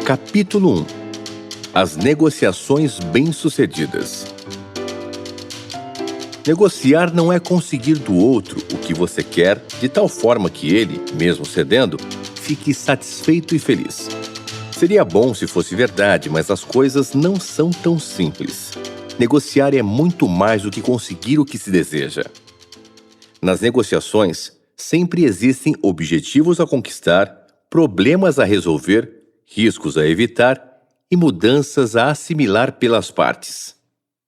Capítulo 1. As negociações bem-sucedidas. Negociar não é conseguir do outro o que você quer de tal forma que ele, mesmo cedendo, fique satisfeito e feliz. Seria bom se fosse verdade, mas as coisas não são tão simples. Negociar é muito mais do que conseguir o que se deseja. Nas negociações, sempre existem objetivos a conquistar, problemas a resolver, riscos a evitar e mudanças a assimilar pelas partes.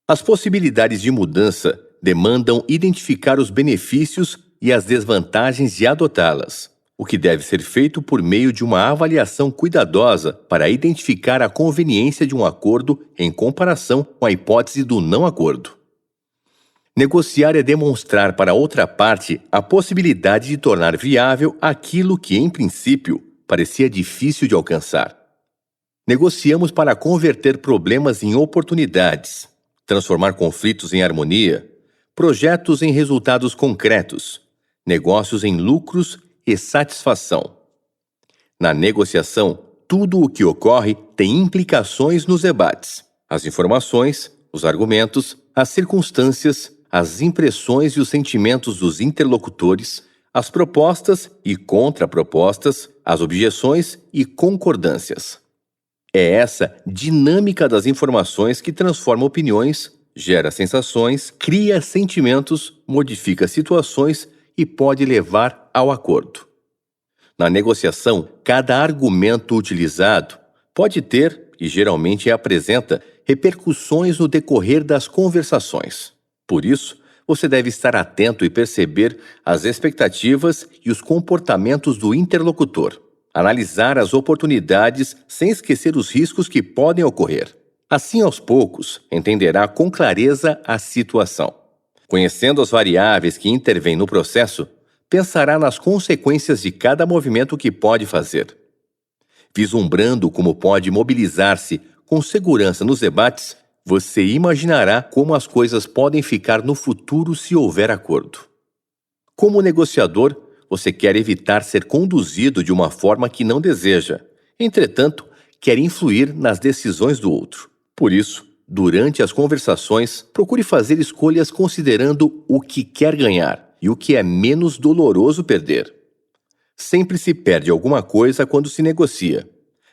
As possibilidades de mudança demandam identificar os benefícios e as desvantagens de adotá-las, o que deve ser feito por meio de uma avaliação cuidadosa para identificar a conveniência de um acordo em comparação com a hipótese do não acordo. Negociar é demonstrar para a outra parte a possibilidade de tornar viável aquilo que, em princípio, parecia difícil de alcançar. Negociamos para converter problemas em oportunidades, transformar conflitos em harmonia, projetos em resultados concretos, negócios em lucros e satisfação. Na negociação, tudo o que ocorre tem implicações nos debates. As informações, os argumentos, as circunstâncias, as impressões e os sentimentos dos interlocutores, as propostas e contrapropostas, as objeções e concordâncias. É essa dinâmica das informações que transforma opiniões, gera sensações, cria sentimentos, modifica situações e pode levar ao acordo. Na negociação, cada argumento utilizado pode ter, e geralmente apresenta, repercussões no decorrer das conversações. Por isso, você deve estar atento e perceber as expectativas e os comportamentos do interlocutor. Analisar as oportunidades sem esquecer os riscos que podem ocorrer. Assim, aos poucos, entenderá com clareza a situação. Conhecendo as variáveis que intervêm no processo, pensará nas consequências de cada movimento que pode fazer. Vislumbrando como pode mobilizar-se com segurança nos debates, você imaginará como as coisas podem ficar no futuro se houver acordo. Como negociador, você quer evitar ser conduzido de uma forma que não deseja. Entretanto, quer influir nas decisões do outro. Por isso, durante as conversações, procure fazer escolhas considerando o que quer ganhar e o que é menos doloroso perder. Sempre se perde alguma coisa quando se negocia,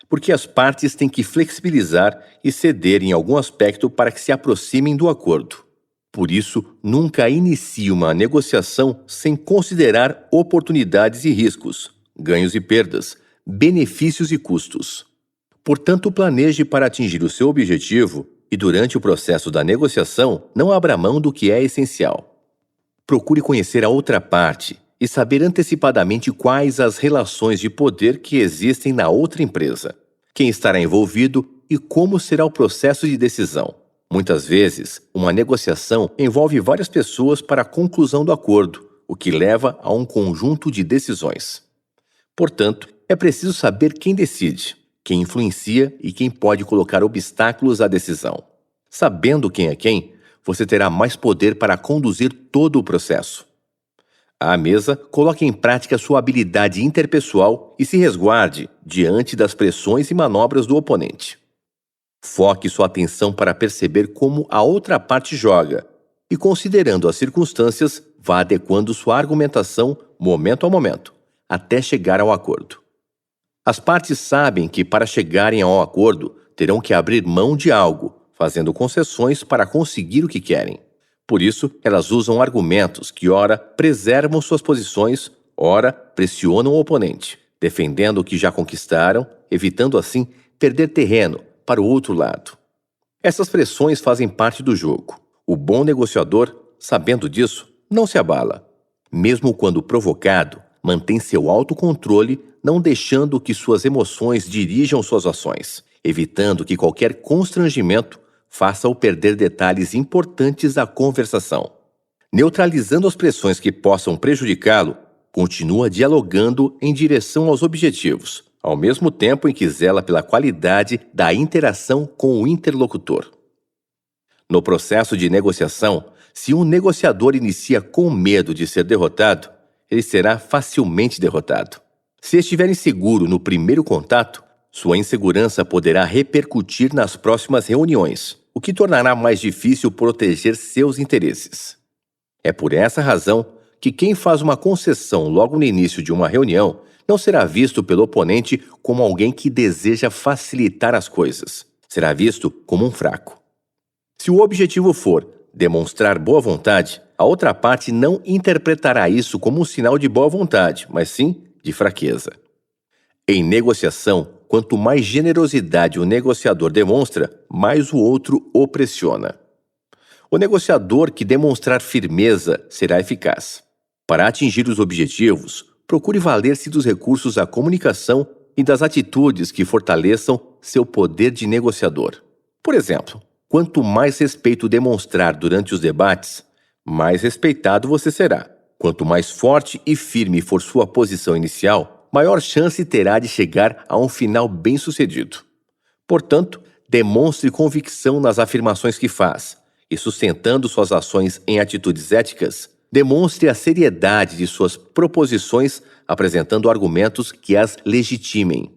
porque as partes têm que flexibilizar e ceder em algum aspecto para que se aproximem do acordo. Por isso, nunca inicie uma negociação sem considerar oportunidades e riscos, ganhos e perdas, benefícios e custos. Portanto, planeje para atingir o seu objetivo e, durante o processo da negociação, não abra mão do que é essencial. Procure conhecer a outra parte e saber antecipadamente quais as relações de poder que existem na outra empresa, quem estará envolvido e como será o processo de decisão. Muitas vezes, uma negociação envolve várias pessoas para a conclusão do acordo, o que leva a um conjunto de decisões. Portanto, é preciso saber quem decide, quem influencia e quem pode colocar obstáculos à decisão. Sabendo quem é quem, você terá mais poder para conduzir todo o processo. À mesa, coloque em prática sua habilidade interpessoal e se resguarde diante das pressões e manobras do oponente. Foque sua atenção para perceber como a outra parte joga e, considerando as circunstâncias, vá adequando sua argumentação momento a momento, até chegar ao acordo. As partes sabem que, para chegarem ao acordo, terão que abrir mão de algo, fazendo concessões para conseguir o que querem. Por isso, elas usam argumentos que, ora, preservam suas posições, ora, pressionam o oponente, defendendo o que já conquistaram, evitando, assim, perder terreno para o outro lado. Essas pressões fazem parte do jogo. O bom negociador, sabendo disso, não se abala. Mesmo quando provocado, mantém seu autocontrole, não deixando que suas emoções dirijam suas ações, evitando que qualquer constrangimento faça-o perder detalhes importantes da conversação. Neutralizando as pressões que possam prejudicá-lo, continua dialogando em direção aos objetivos, ao mesmo tempo em que zela pela qualidade da interação com o interlocutor. No processo de negociação, se um negociador inicia com medo de ser derrotado, ele será facilmente derrotado. Se estiver inseguro no primeiro contato, Sua insegurança poderá repercutir nas próximas reuniões, o que tornará mais difícil proteger seus interesses. É por essa razão que quem faz uma concessão logo no início de uma reunião não será visto pelo oponente como alguém que deseja facilitar as coisas. Será visto como um fraco. Se o objetivo for demonstrar boa vontade, a outra parte não interpretará isso como um sinal de boa vontade, mas sim de fraqueza. Em negociação, quanto mais generosidade o negociador demonstra, mais o outro o pressiona. O negociador que demonstrar firmeza será eficaz. Para atingir os objetivos, procure valer-se dos recursos da comunicação e das atitudes que fortaleçam seu poder de negociador. Por exemplo, quanto mais respeito demonstrar durante os debates, mais respeitado você será. Quanto mais forte e firme for sua posição inicial, maior chance terá de chegar a um final bem-sucedido. Portanto, demonstre convicção nas afirmações que faz e, sustentando suas ações em atitudes éticas, demonstre a seriedade de suas proposições, apresentando argumentos que as legitimem.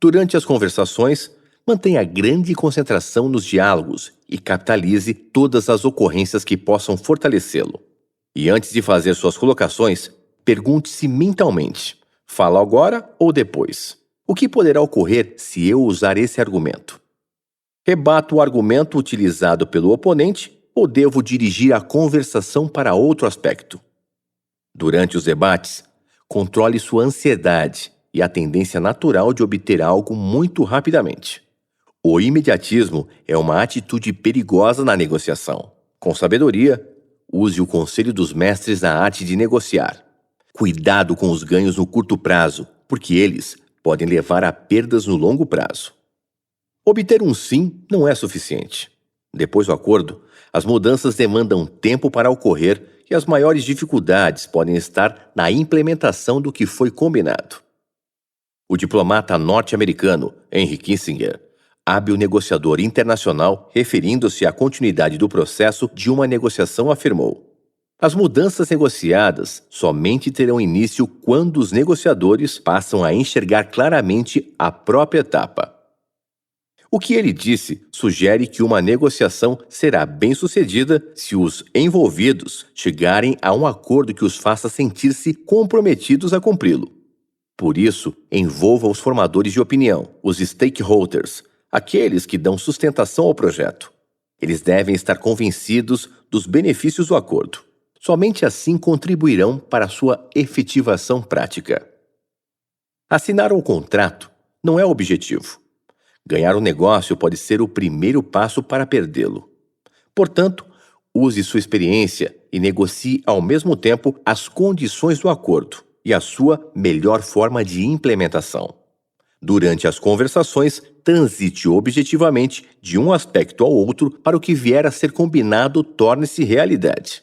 Durante as conversações, mantenha grande concentração nos diálogos e capitalize todas as ocorrências que possam fortalecê-lo. E antes de fazer suas colocações, pergunte-se mentalmente: falo agora ou depois? O que poderá ocorrer se eu usar esse argumento? Rebato o argumento utilizado pelo oponente ou devo dirigir a conversação para outro aspecto? Durante os debates, controle sua ansiedade e a tendência natural de obter algo muito rapidamente. O imediatismo é uma atitude perigosa na negociação. Com sabedoria, use o conselho dos mestres na arte de negociar. Cuidado com os ganhos no curto prazo, porque eles podem levar a perdas no longo prazo. Obter um sim não é suficiente. Depois do acordo, as mudanças demandam tempo para ocorrer e as maiores dificuldades podem estar na implementação do que foi combinado. O diplomata norte-americano Henry Kissinger, hábil negociador internacional, referindo-se à continuidade do processo de uma negociação, afirmou: as mudanças negociadas somente terão início quando os negociadores passam a enxergar claramente a própria etapa. O que ele disse sugere que uma negociação será bem-sucedida se os envolvidos chegarem a um acordo que os faça sentir-se comprometidos a cumpri-lo. Por isso, envolva os formadores de opinião, os stakeholders, aqueles que dão sustentação ao projeto. Eles devem estar convencidos dos benefícios do acordo. Somente assim contribuirão para sua efetivação prática. Assinar um contrato não é o objetivo. Ganhar um negócio pode ser o primeiro passo para perdê-lo. Portanto, use sua experiência e negocie ao mesmo tempo as condições do acordo e a sua melhor forma de implementação. Durante as conversações, transite objetivamente de um aspecto ao outro para o que vier a ser combinado torne-se realidade.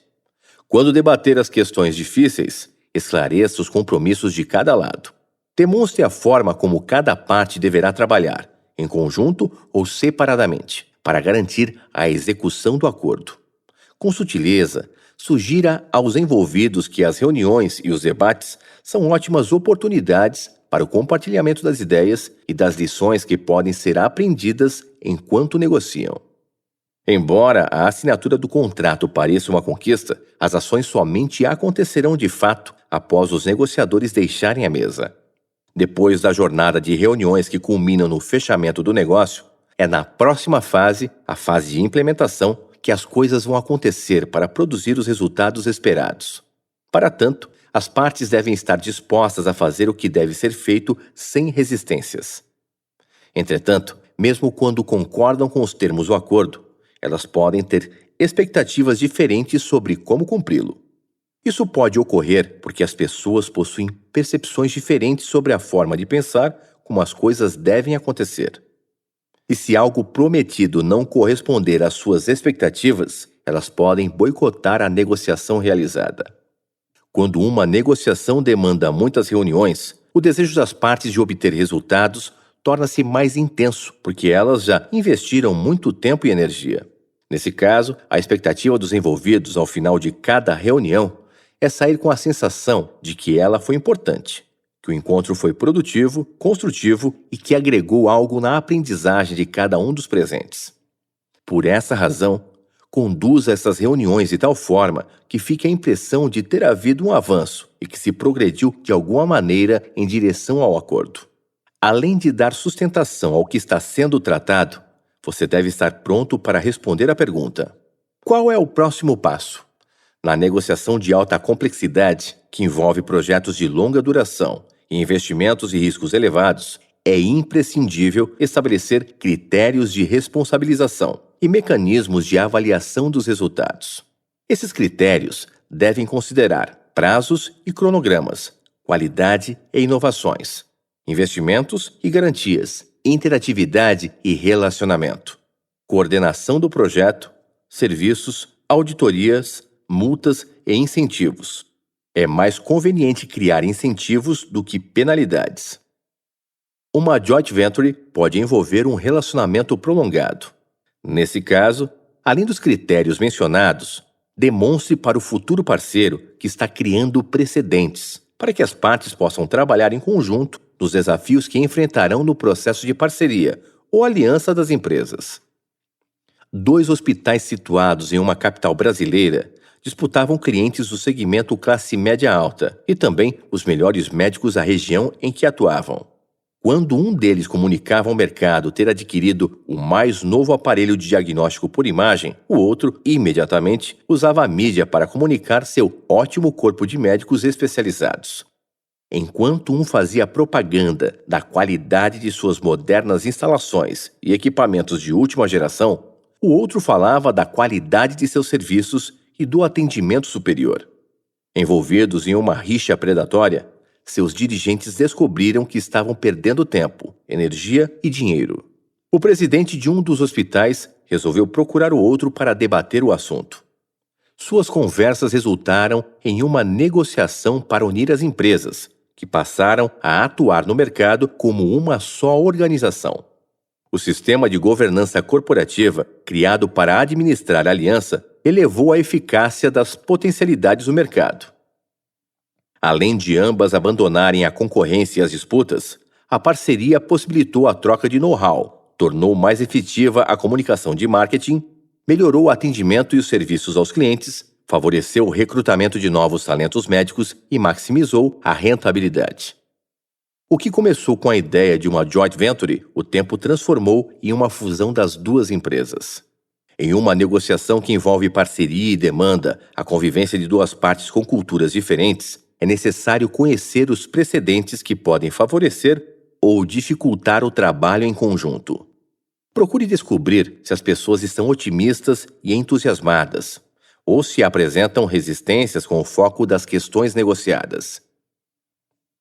Quando debater as questões difíceis, esclareça os compromissos de cada lado. Demonstre a forma como cada parte deverá trabalhar, em conjunto ou separadamente, para garantir a execução do acordo. Com sutileza, sugira aos envolvidos que as reuniões e os debates são ótimas oportunidades para o compartilhamento das ideias e das lições que podem ser aprendidas enquanto negociam. Embora a assinatura do contrato pareça uma conquista, as ações somente acontecerão de fato após os negociadores deixarem a mesa. Depois da jornada de reuniões que culminam no fechamento do negócio, é na próxima fase, a fase de implementação, que as coisas vão acontecer para produzir os resultados esperados. Para tanto, as partes devem estar dispostas a fazer o que deve ser feito sem resistências. Entretanto, mesmo quando concordam com os termos do acordo, elas podem ter expectativas diferentes sobre como cumpri-lo. Isso pode ocorrer porque as pessoas possuem percepções diferentes sobre a forma de pensar como as coisas devem acontecer. E se algo prometido não corresponder às suas expectativas, elas podem boicotar a negociação realizada. Quando uma negociação demanda muitas reuniões, o desejo das partes de obter resultados torna-se mais intenso, porque elas já investiram muito tempo e energia. Nesse caso, a expectativa dos envolvidos ao final de cada reunião é sair com a sensação de que ela foi importante, que o encontro foi produtivo, construtivo e que agregou algo na aprendizagem de cada um dos presentes. Por essa razão, conduza essas reuniões de tal forma que fique a impressão de ter havido um avanço e que se progrediu de alguma maneira em direção ao acordo. Além de dar sustentação ao que está sendo tratado, você deve estar pronto para responder à pergunta: qual é o próximo passo? Na negociação de alta complexidade, que envolve projetos de longa duração e investimentos e riscos elevados, é imprescindível estabelecer critérios de responsabilização e mecanismos de avaliação dos resultados. Esses critérios devem considerar prazos e cronogramas, qualidade e inovações, investimentos e garantias, interatividade e relacionamento, coordenação do projeto, serviços, auditorias, multas e incentivos. É mais conveniente criar incentivos do que penalidades. Uma joint venture pode envolver um relacionamento prolongado. Nesse caso, além dos critérios mencionados, demonstre para o futuro parceiro que está criando precedentes para que as partes possam trabalhar em conjunto nos desafios que enfrentarão no processo de parceria ou aliança das empresas. 2 hospitais situados em uma capital brasileira disputavam clientes do segmento classe média alta e também os melhores médicos da região em que atuavam. Quando um deles comunicava ao mercado ter adquirido o mais novo aparelho de diagnóstico por imagem, o outro, imediatamente, usava a mídia para comunicar seu ótimo corpo de médicos especializados. Enquanto um fazia propaganda da qualidade de suas modernas instalações e equipamentos de última geração, o outro falava da qualidade de seus serviços e do atendimento superior. Envolvidos em uma rixa predatória, seus dirigentes descobriram que estavam perdendo tempo, energia e dinheiro. O presidente de um dos hospitais resolveu procurar o outro para debater o assunto. Suas conversas resultaram em uma negociação para unir as empresas, que passaram a atuar no mercado como uma só organização. O sistema de governança corporativa, criado para administrar a aliança, elevou a eficácia das potencialidades do mercado. Além de ambas abandonarem a concorrência e as disputas, a parceria possibilitou a troca de know-how, tornou mais efetiva a comunicação de marketing, melhorou o atendimento e os serviços aos clientes, favoreceu o recrutamento de novos talentos médicos e maximizou a rentabilidade. O que começou com a ideia de uma joint venture, o tempo transformou em uma fusão das 2 empresas. Em uma negociação que envolve parceria e demanda a convivência de 2 partes com culturas diferentes, é necessário conhecer os precedentes que podem favorecer ou dificultar o trabalho em conjunto. Procure descobrir se as pessoas estão otimistas e entusiasmadas, ou se apresentam resistências com o foco das questões negociadas.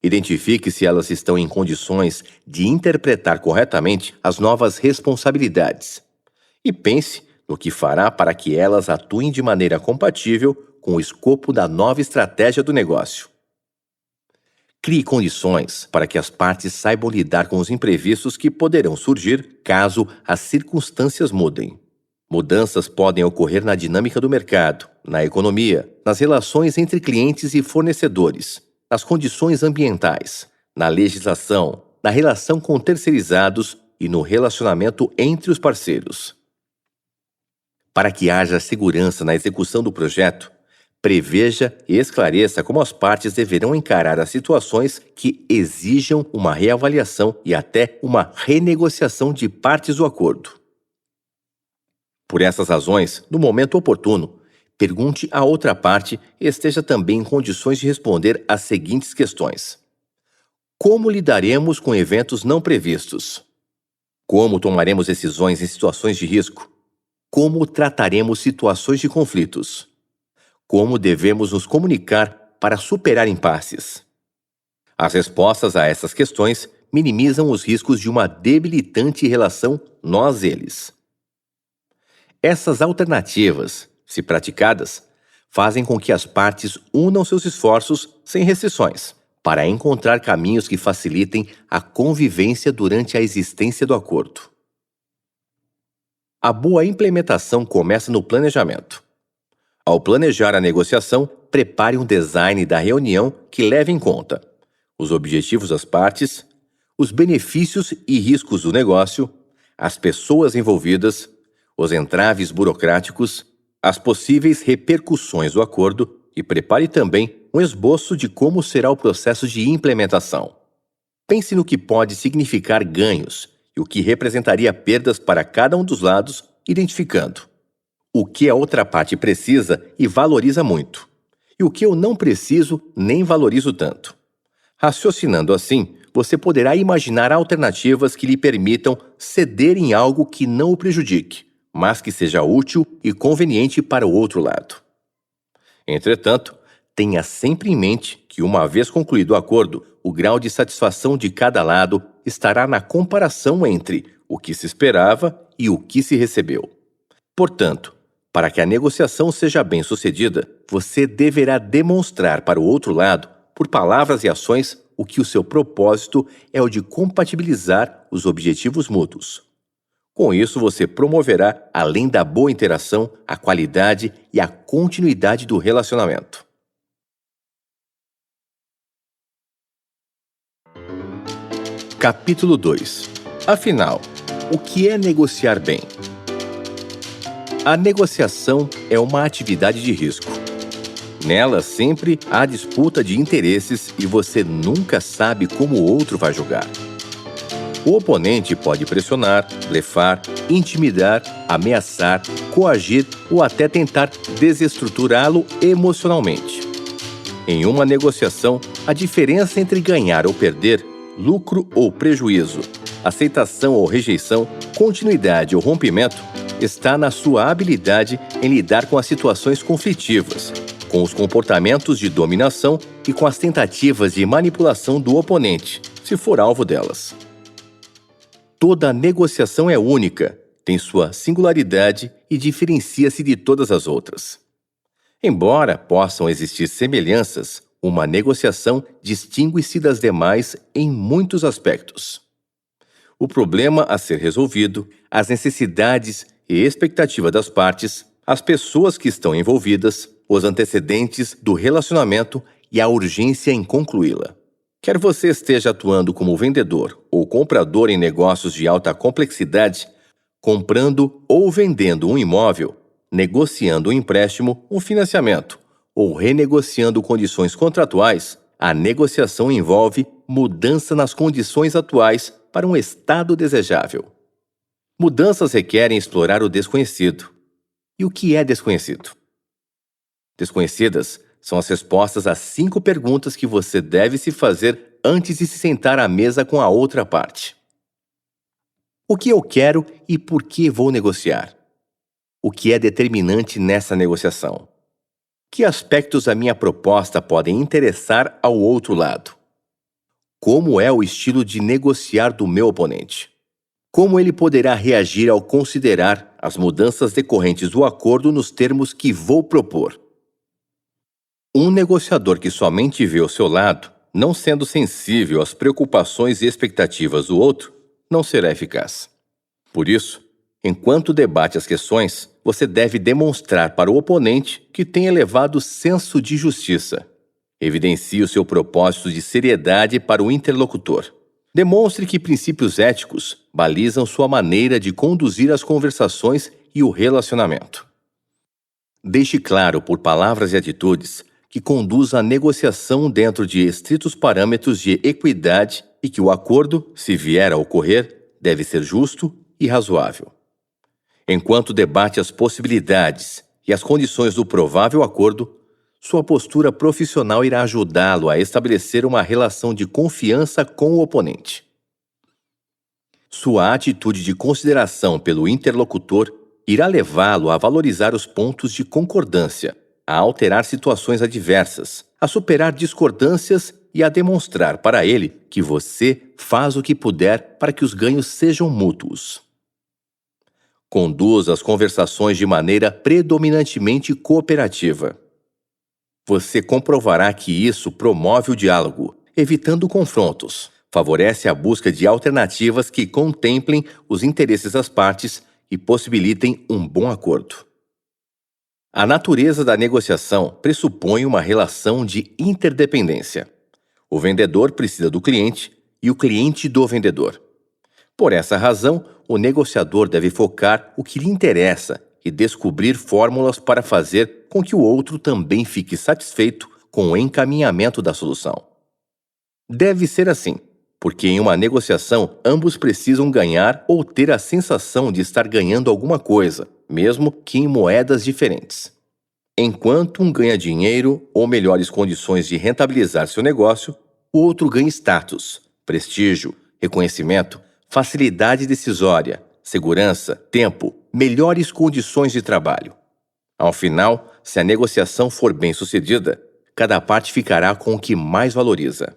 Identifique se elas estão em condições de interpretar corretamente as novas responsabilidades e pense no que fará para que elas atuem de maneira compatível com o escopo da nova estratégia do negócio. Crie condições para que as partes saibam lidar com os imprevistos que poderão surgir caso as circunstâncias mudem. Mudanças podem ocorrer na dinâmica do mercado, na economia, nas relações entre clientes e fornecedores, nas condições ambientais, na legislação, na relação com terceirizados e no relacionamento entre os parceiros. Para que haja segurança na execução do projeto, preveja e esclareça como as partes deverão encarar as situações que exijam uma reavaliação e até uma renegociação de partes do acordo. Por essas razões, no momento oportuno, pergunte à outra parte e esteja também em condições de responder às seguintes questões: como lidaremos com eventos não previstos? Como tomaremos decisões em situações de risco? Como trataremos situações de conflitos? Como devemos nos comunicar para superar impasses? As respostas a essas questões minimizam os riscos de uma debilitante relação nós-eles. Essas alternativas, se praticadas, fazem com que as partes unam seus esforços sem restrições, para encontrar caminhos que facilitem a convivência durante a existência do acordo. A boa implementação começa no planejamento. Ao planejar a negociação, prepare um design da reunião que leve em conta os objetivos das partes, os benefícios e riscos do negócio, as pessoas envolvidas, os entraves burocráticos, as possíveis repercussões do acordo e prepare também um esboço de como será o processo de implementação. Pense no que pode significar ganhos e o que representaria perdas para cada um dos lados, identificando o que a outra parte precisa e valoriza muito, e o que eu não preciso nem valorizo tanto. Raciocinando assim, você poderá imaginar alternativas que lhe permitam ceder em algo que não o prejudique, mas que seja útil e conveniente para o outro lado. Entretanto, tenha sempre em mente que, uma vez concluído o acordo, o grau de satisfação de cada lado estará na comparação entre o que se esperava e o que se recebeu. Portanto, para que a negociação seja bem-sucedida, você deverá demonstrar para o outro lado, por palavras e ações, o que o seu propósito é o de compatibilizar os objetivos mútuos. Com isso, você promoverá, além da boa interação, a qualidade e a continuidade do relacionamento. Capítulo 2. Afinal, o que é negociar bem? A negociação é uma atividade de risco. Nela sempre há disputa de interesses e você nunca sabe como o outro vai jogar. O oponente pode pressionar, blefar, intimidar, ameaçar, coagir ou até tentar desestruturá-lo emocionalmente. Em uma negociação, a diferença entre ganhar ou perder, lucro ou prejuízo, aceitação ou rejeição, continuidade ou rompimento, está na sua habilidade em lidar com as situações conflitivas, com os comportamentos de dominação e com as tentativas de manipulação do oponente, se for alvo delas. Toda negociação é única, tem sua singularidade e diferencia-se de todas as outras. Embora possam existir semelhanças, uma negociação distingue-se das demais em muitos aspectos. O problema a ser resolvido, as necessidades e expectativa das partes, as pessoas que estão envolvidas, os antecedentes do relacionamento e a urgência em concluí-la. Quer você esteja atuando como vendedor ou comprador em negócios de alta complexidade, comprando ou vendendo um imóvel, negociando um empréstimo, um financiamento ou renegociando condições contratuais, a negociação envolve mudança nas condições atuais para um estado desejável. Mudanças requerem explorar o desconhecido. E o que é desconhecido? Desconhecidas são as respostas às 5 perguntas que você deve se fazer antes de se sentar à mesa com a outra parte. O que eu quero e por que vou negociar? O que é determinante nessa negociação? Que aspectos da minha proposta podem interessar ao outro lado? Como é o estilo de negociar do meu oponente? Como ele poderá reagir ao considerar as mudanças decorrentes do acordo nos termos que vou propor? Um negociador que somente vê o seu lado, não sendo sensível às preocupações e expectativas do outro, não será eficaz. Por isso, enquanto debate as questões, você deve demonstrar para o oponente que tem elevado senso de justiça. Evidencie o seu propósito de seriedade para o interlocutor. Demonstre que princípios éticos balizam sua maneira de conduzir as conversações e o relacionamento. Deixe claro, por palavras e atitudes, que conduza a negociação dentro de estritos parâmetros de equidade e que o acordo, se vier a ocorrer, deve ser justo e razoável. Enquanto debate as possibilidades e as condições do provável acordo, sua postura profissional irá ajudá-lo a estabelecer uma relação de confiança com o oponente. Sua atitude de consideração pelo interlocutor irá levá-lo a valorizar os pontos de concordância, a alterar situações adversas, a superar discordâncias e a demonstrar para ele que você faz o que puder para que os ganhos sejam mútuos. Conduza as conversações de maneira predominantemente cooperativa. Você comprovará que isso promove o diálogo, evitando confrontos, favorece a busca de alternativas que contemplem os interesses das partes e possibilitem um bom acordo. A natureza da negociação pressupõe uma relação de interdependência. O vendedor precisa do cliente e o cliente do vendedor. Por essa razão, o negociador deve focar o que lhe interessa e descobrir fórmulas para fazer com que o outro também fique satisfeito com o encaminhamento da solução. Deve ser assim, porque em uma negociação ambos precisam ganhar ou ter a sensação de estar ganhando alguma coisa, mesmo que em moedas diferentes. Enquanto um ganha dinheiro ou melhores condições de rentabilizar seu negócio, o outro ganha status, prestígio, reconhecimento, facilidade decisória, segurança, tempo, melhores condições de trabalho. Ao final, se a negociação for bem-sucedida, cada parte ficará com o que mais valoriza.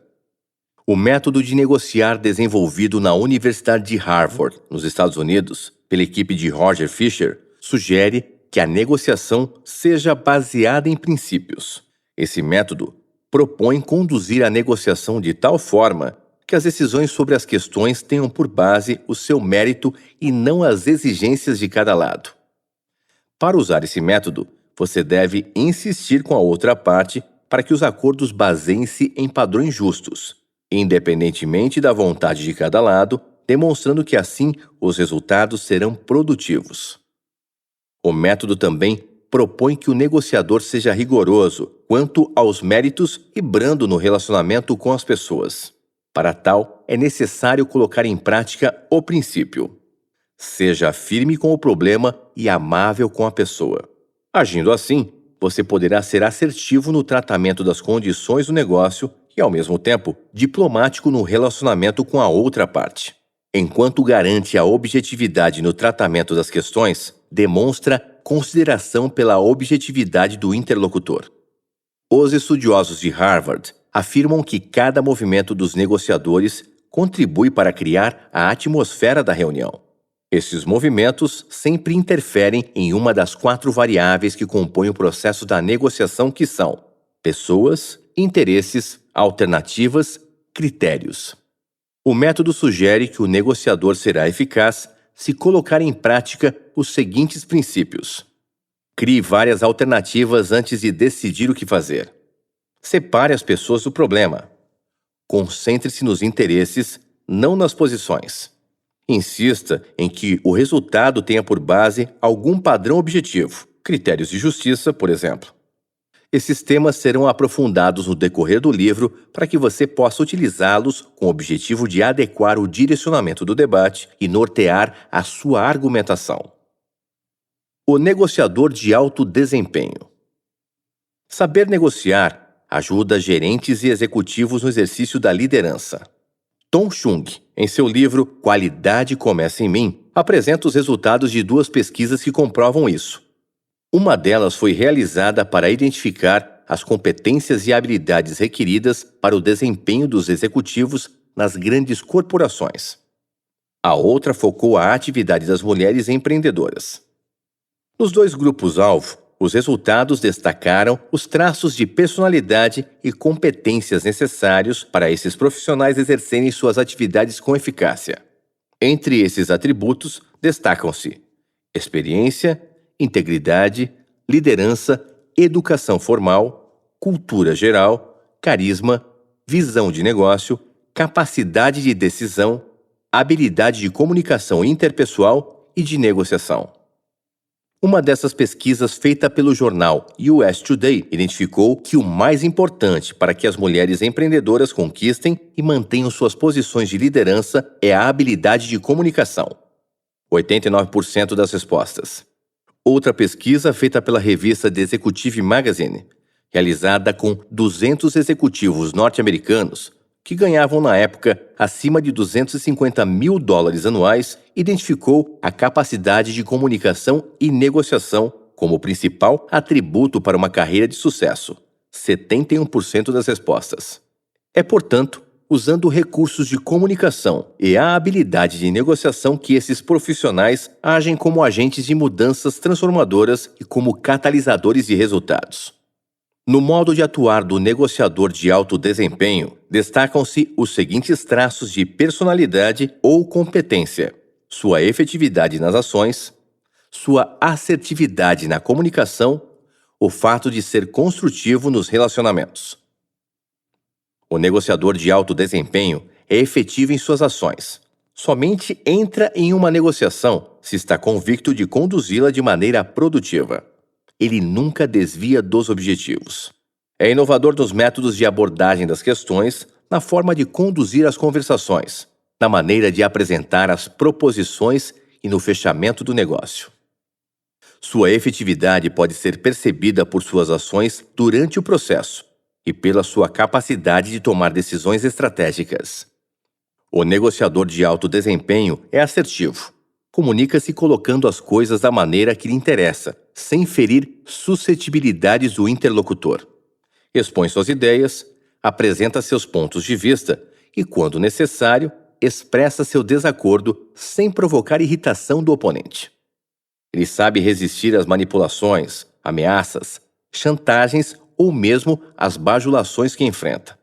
O método de negociar desenvolvido na Universidade de Harvard, nos Estados Unidos, pela equipe de Roger Fisher, sugere que a negociação seja baseada em princípios. Esse método propõe conduzir a negociação de tal forma que as decisões sobre as questões tenham por base o seu mérito e não as exigências de cada lado. Para usar esse método, você deve insistir com a outra parte para que os acordos baseiem-se em padrões justos, independentemente da vontade de cada lado, demonstrando que assim os resultados serão produtivos. O método também propõe que o negociador seja rigoroso quanto aos méritos e brando no relacionamento com as pessoas. Para tal, é necessário colocar em prática o princípio: seja firme com o problema e amável com a pessoa. Agindo assim, você poderá ser assertivo no tratamento das condições do negócio e, ao mesmo tempo, diplomático no relacionamento com a outra parte. Enquanto garante a objetividade no tratamento das questões, demonstra consideração pela objetividade do interlocutor. Os estudiosos de Harvard afirmam que cada movimento dos negociadores contribui para criar a atmosfera da reunião. Esses movimentos sempre interferem em uma das 4 variáveis que compõem o processo da negociação, que são pessoas, interesses, alternativas, critérios. O método sugere que o negociador será eficaz se colocar em prática os seguintes princípios. Crie várias alternativas antes de decidir o que fazer. Separe as pessoas do problema. Concentre-se nos interesses, não nas posições. Insista em que o resultado tenha por base algum padrão objetivo, critérios de justiça, por exemplo. Esses temas serão aprofundados no decorrer do livro para que você possa utilizá-los com o objetivo de adequar o direcionamento do debate e nortear a sua argumentação. O negociador de alto desempenho. Saber negociar ajuda gerentes e executivos no exercício da liderança. Tom Chung, em seu livro Qualidade Começa em Mim, apresenta os resultados de 2 pesquisas que comprovam isso. Uma delas foi realizada para identificar as competências e habilidades requeridas para o desempenho dos executivos nas grandes corporações. A outra focou a atividade das mulheres empreendedoras. Nos 2 grupos-alvo, os resultados destacaram os traços de personalidade e competências necessários para esses profissionais exercerem suas atividades com eficácia. Entre esses atributos, destacam-se experiência, integridade, liderança, educação formal, cultura geral, carisma, visão de negócio, capacidade de decisão, habilidade de comunicação interpessoal e de negociação. Uma dessas pesquisas, feita pelo jornal US Today, identificou que o mais importante para que as mulheres empreendedoras conquistem e mantenham suas posições de liderança é a habilidade de comunicação. 89% das respostas. Outra pesquisa, feita pela revista The Executive Magazine, realizada com 200 executivos norte-americanos, que ganhavam na época acima de $250 mil anuais, identificou a capacidade de comunicação e negociação como o principal atributo para uma carreira de sucesso, 71% das respostas. É, portanto, usando recursos de comunicação e a habilidade de negociação que esses profissionais agem como agentes de mudanças transformadoras e como catalisadores de resultados. No modo de atuar do negociador de alto desempenho, destacam-se os seguintes traços de personalidade ou competência: sua efetividade nas ações, sua assertividade na comunicação, o fato de ser construtivo nos relacionamentos. O negociador de alto desempenho é efetivo em suas ações. Somente entra em uma negociação se está convicto de conduzi-la de maneira produtiva. Ele nunca desvia dos objetivos. É inovador nos métodos de abordagem das questões, na forma de conduzir as conversações, na maneira de apresentar as proposições e no fechamento do negócio. Sua efetividade pode ser percebida por suas ações durante o processo e pela sua capacidade de tomar decisões estratégicas. O negociador de alto desempenho é assertivo. Comunica-se colocando as coisas da maneira que lhe interessa, sem ferir suscetibilidades do interlocutor. Expõe suas ideias, apresenta seus pontos de vista e, quando necessário, expressa seu desacordo sem provocar irritação do oponente. Ele sabe resistir às manipulações, ameaças, chantagens ou mesmo às bajulações que enfrenta.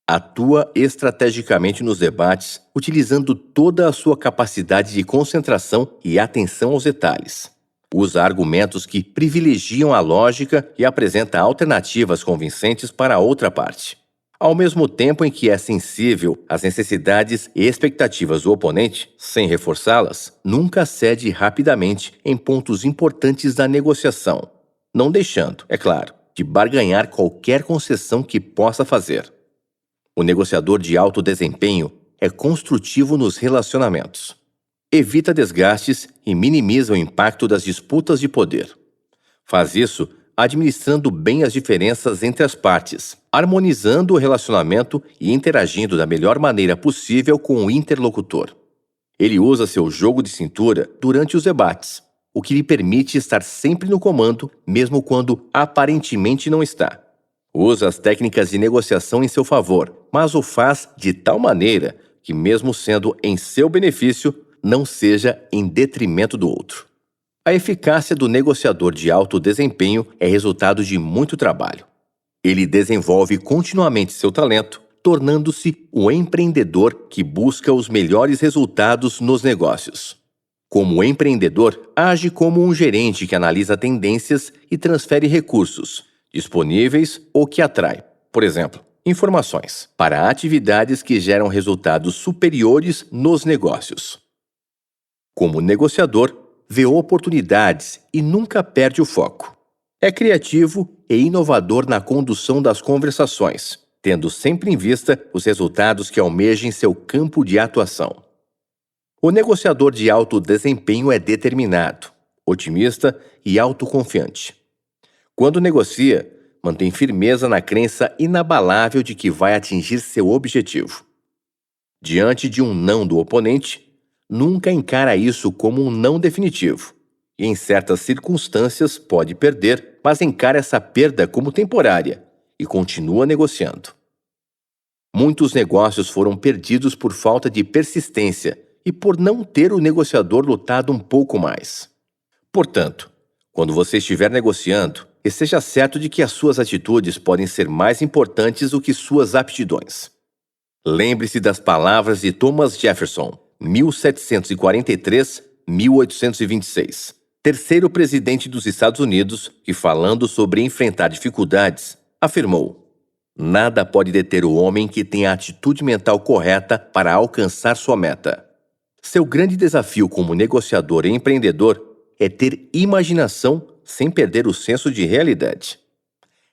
Atua estrategicamente nos debates, utilizando toda a sua capacidade de concentração e atenção aos detalhes. Usa argumentos que privilegiam a lógica e apresenta alternativas convincentes para a outra parte. Ao mesmo tempo em que é sensível às necessidades e expectativas do oponente, sem reforçá-las, nunca cede rapidamente em pontos importantes da negociação, não deixando, é claro, de barganhar qualquer concessão que possa fazer. O negociador de alto desempenho é construtivo nos relacionamentos. Evita desgastes e minimiza o impacto das disputas de poder. Faz isso administrando bem as diferenças entre as partes, harmonizando o relacionamento e interagindo da melhor maneira possível com o interlocutor. Ele usa seu jogo de cintura durante os debates, o que lhe permite estar sempre no comando, mesmo quando aparentemente não está. Usa as técnicas de negociação em seu favor, mas o faz de tal maneira que, mesmo sendo em seu benefício, não seja em detrimento do outro. A eficácia do negociador de alto desempenho é resultado de muito trabalho. Ele desenvolve continuamente seu talento, tornando-se o empreendedor que busca os melhores resultados nos negócios. Como empreendedor, age como um gerente que analisa tendências e transfere recursos disponíveis ou que atrai, por exemplo, informações para atividades que geram resultados superiores nos negócios. Como negociador, vê oportunidades e nunca perde o foco. É criativo e inovador na condução das conversações, tendo sempre em vista os resultados que almeja em seu campo de atuação. O negociador de alto desempenho é determinado, otimista e autoconfiante. Quando negocia, mantém firmeza na crença inabalável de que vai atingir seu objetivo. Diante de um não do oponente, nunca encara isso como um não definitivo, e em certas circunstâncias pode perder, mas encara essa perda como temporária e continua negociando. Muitos negócios foram perdidos por falta de persistência e por não ter o negociador lutado um pouco mais. Portanto, quando você estiver negociando, esteja certo de que as suas atitudes podem ser mais importantes do que suas aptidões. Lembre-se das palavras de Thomas Jefferson, 1743-1826, terceiro presidente dos Estados Unidos, que, falando sobre enfrentar dificuldades, afirmou: "Nada pode deter o homem que tem a atitude mental correta para alcançar sua meta." Seu grande desafio como negociador e empreendedor é ter imaginação sem perder o senso de realidade.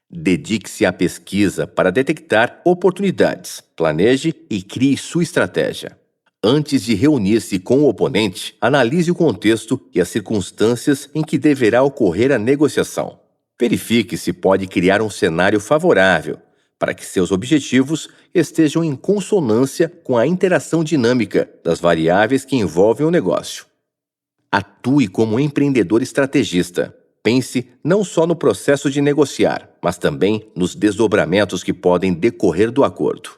Dedique-se à pesquisa para detectar oportunidades, planeje e crie sua estratégia. Antes de reunir-se com o oponente, analise o contexto e as circunstâncias em que deverá ocorrer a negociação. Verifique se pode criar um cenário favorável para que seus objetivos estejam em consonância com a interação dinâmica das variáveis que envolvem o negócio. Atue como empreendedor estrategista. Pense não só no processo de negociar, mas também nos desdobramentos que podem decorrer do acordo.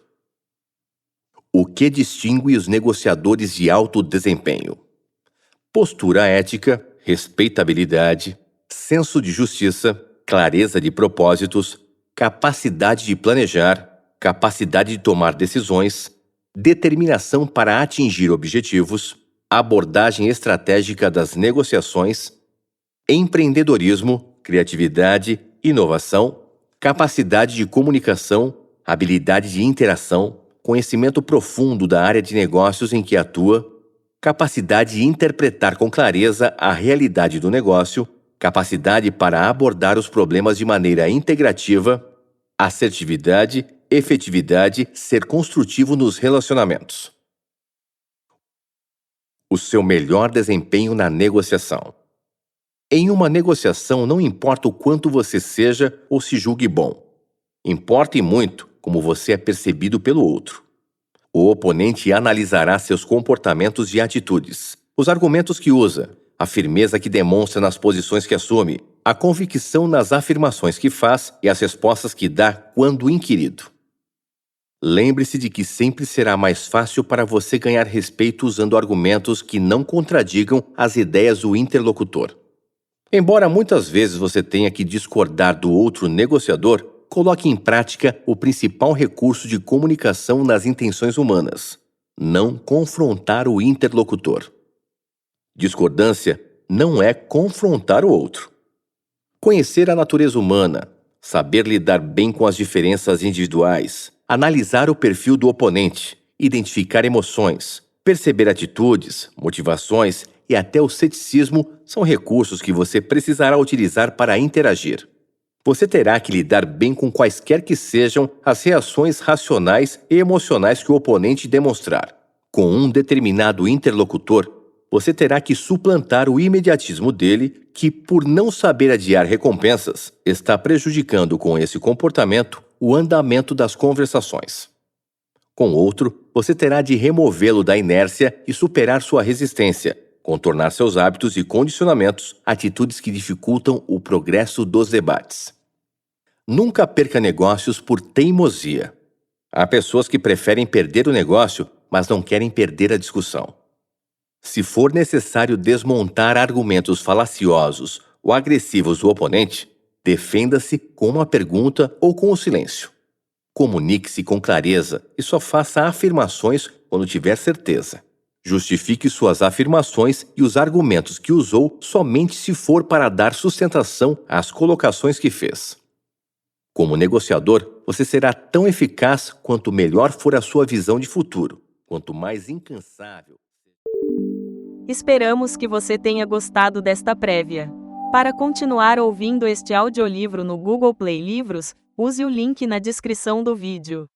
O que distingue os negociadores de alto desempenho? Postura ética, respeitabilidade, senso de justiça, clareza de propósitos, capacidade de planejar, capacidade de tomar decisões, determinação para atingir objetivos, abordagem estratégica das negociações, empreendedorismo, criatividade, inovação, capacidade de comunicação, habilidade de interação, conhecimento profundo da área de negócios em que atua, capacidade de interpretar com clareza a realidade do negócio, capacidade para abordar os problemas de maneira integrativa, assertividade, efetividade, ser construtivo nos relacionamentos. O seu melhor desempenho na negociação. Em uma negociação, não importa o quanto você seja ou se julgue bom. Importa e muito como você é percebido pelo outro. O oponente analisará seus comportamentos e atitudes, os argumentos que usa, a firmeza que demonstra nas posições que assume, a convicção nas afirmações que faz e as respostas que dá quando inquirido. Lembre-se de que sempre será mais fácil para você ganhar respeito usando argumentos que não contradigam as ideias do interlocutor. Embora muitas vezes você tenha que discordar do outro negociador, coloque em prática o principal recurso de comunicação nas intenções humanas: não confrontar o interlocutor. Discordância não é confrontar o outro. Conhecer a natureza humana, saber lidar bem com as diferenças individuais, analisar o perfil do oponente, identificar emoções, perceber atitudes, motivações e até o ceticismo são recursos que você precisará utilizar para interagir. Você terá que lidar bem com quaisquer que sejam as reações racionais e emocionais que o oponente demonstrar. Com um determinado interlocutor, você terá que suplantar o imediatismo dele, que, por não saber adiar recompensas, está prejudicando com esse comportamento o andamento das conversações. Com outro, você terá de removê-lo da inércia e superar sua resistência, contornar seus hábitos e condicionamentos, atitudes que dificultam o progresso dos debates. Nunca perca negócios por teimosia. Há pessoas que preferem perder o negócio, mas não querem perder a discussão. Se for necessário desmontar argumentos falaciosos ou agressivos do oponente, defenda-se com uma pergunta ou com o silêncio. Comunique-se com clareza e só faça afirmações quando tiver certeza. Justifique suas afirmações e os argumentos que usou somente se for para dar sustentação às colocações que fez. Como negociador, você será tão eficaz quanto melhor for a sua visão de futuro, quanto mais incansável. Esperamos que você tenha gostado desta prévia. Para continuar ouvindo este audiolivro no Google Play Livros, use o link na descrição do vídeo.